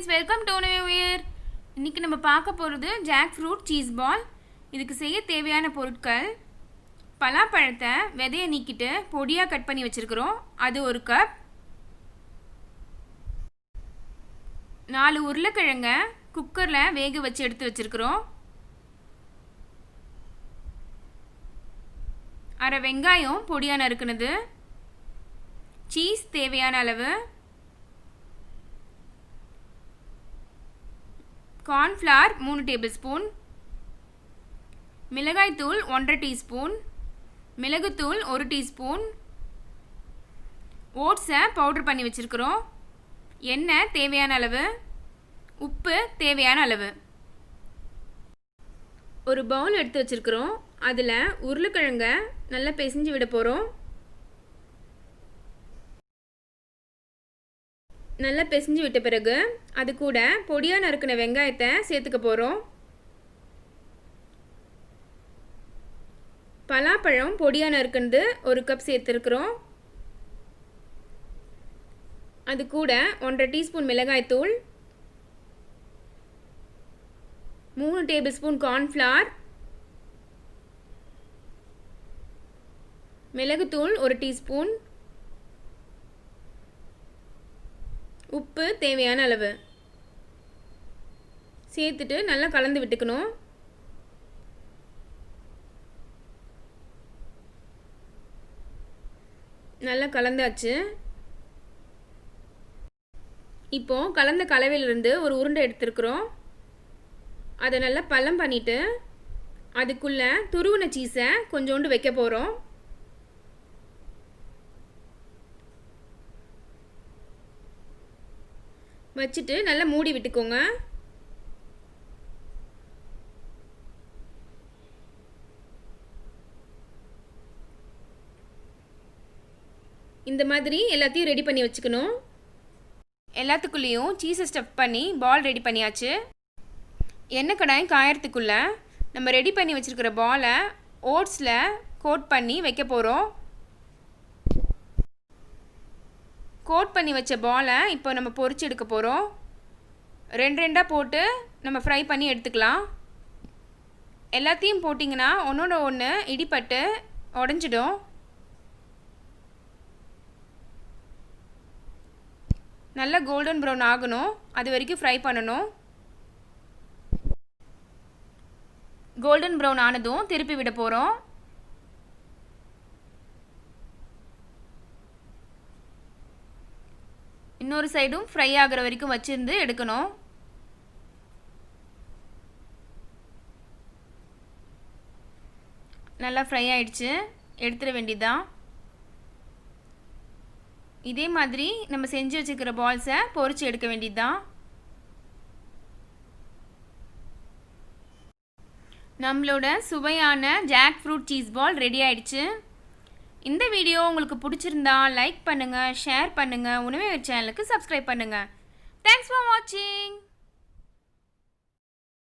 friends, welcome to New Year. இன்னைக்கு நம்ம பார்க்க போறது Jackfruit cheese ball. இதுக்கு செய்ய தேவையான பொருட்கள் பலாப்பழத்தை விதையை நீக்கிட்டு பொடியா கட் பண்ணி வச்சிருக்கோம். அது 1 கப். 4 உருளைக்கிழங்க குக்கர்ல வேக வச்சு எடுத்து வச்சிருக்கோம். அரை வெங்காயம் பொடியா நறுக்குனது. சீஸ் தேவையான அளவு. corn flour 3 tablespoon, மிளகாய் தூள் 1/2 teaspoon, மிளகு தூள் 1 teaspoon, ஓட்ஸை பவுடர் பண்ணி வச்சிருக்கிறோம். எண்ணெய் தேவையான அளவு, உப்பு தேவையான அளவு. ஒரு பவுல் எடுத்து வச்சிருக்கிறோம். அதில் உருளைக்கிழங்க நல்லா பிசைஞ்சு விட போகிறோம். நல்லா பிசைஞ்சு விட்ட பிறகு அது கூட பொடியா நறுக்கின வெங்காயத்தை சேர்த்துக்க போகிறோம். பலாப்பழம் பொடியா நறுக்குனது 1 கப் சேர்த்துருக்குறோம். அது கூட 1/2 டீஸ்பூன் மிளகாய் தூள், 3 டேபிள்ஸ்பூன் கார்ன்ஃப்ளவர், மிளகுத்தூள் 1 டீஸ்பூன், உப்பு தேவையான அளவு சேர்த்துட்டு நல்லா கலந்து விட்டுக்கணும். நல்லா கலந்தாச்சு. இப்போ கலந்த கலவையிலிருந்து ஒரு உருண்டை எடுத்துருக்குறோம். அதை நல்லா பள்ளம் பண்ணிட்டு அதுக்குள்ள துருவின சீஸை கொஞ்சோண்டு வைக்க போகிறோம். வச்சுட்டு நல்லா மூடி விட்டுக்கோங்க. இந்த மாதிரி எல்லாத்தையும் ரெடி பண்ணி வச்சுக்கணும். எல்லாத்துக்குள்ளேயும் சீஸை ஸ்டஃப் பண்ணி பால் ரெடி பண்ணியாச்சு. எண்ணெய் கடாய் காயறதுக்குள்ள நம்ம ரெடி பண்ணி வச்சுருக்கிற பாலை ஓட்ஸில் கோட் பண்ணி வைக்க போகிறோம். கோட் பண்ணி வச்ச பாலை இப்போ நம்ம பொரிச்சு எடுக்க போகிறோம். 2 போட்டு நம்ம ஃப்ரை பண்ணி எடுத்துக்கலாம். எல்லாத்தையும் போட்டிங்கன்னா ஒன்றோட ஒன்று இடிப்பட்டு உடஞ்சிடும். நல்லா கோல்டன் ப்ரௌன் ஆகணும், அது வரைக்கும் ஃப்ரை பண்ணணும். கோல்டன் ப்ரௌன் ஆனதும் திருப்பி விட போகிறோம். இன்னொரு சைடும் ஃப்ரை ஆகிற வரைக்கும் வச்சிருந்து எடுக்கணும். நல்லா ஃப்ரை ஆயிடுச்சு, எடுத்துட வேண்டியதுதான். இதே மாதிரி நம்ம செஞ்சு வச்சுக்கிற பால்ஸை பொரிச்சு எடுக்க வேண்டியதுதான். நம்மளோட சுவையான jackfruit cheese ball ready ஆயிடுச்சு. இந்த வீடியோ உங்களுக்கு பிடிச்சிருந்தா லைக் பண்ணுங்கள், ஷேர் பண்ணுங்கள், உணவே சேனலுக்கு சப்ஸ்கிரைப் பண்ணுங்கள். தேங்க்ஸ் ஃபார் வாட்சிங்.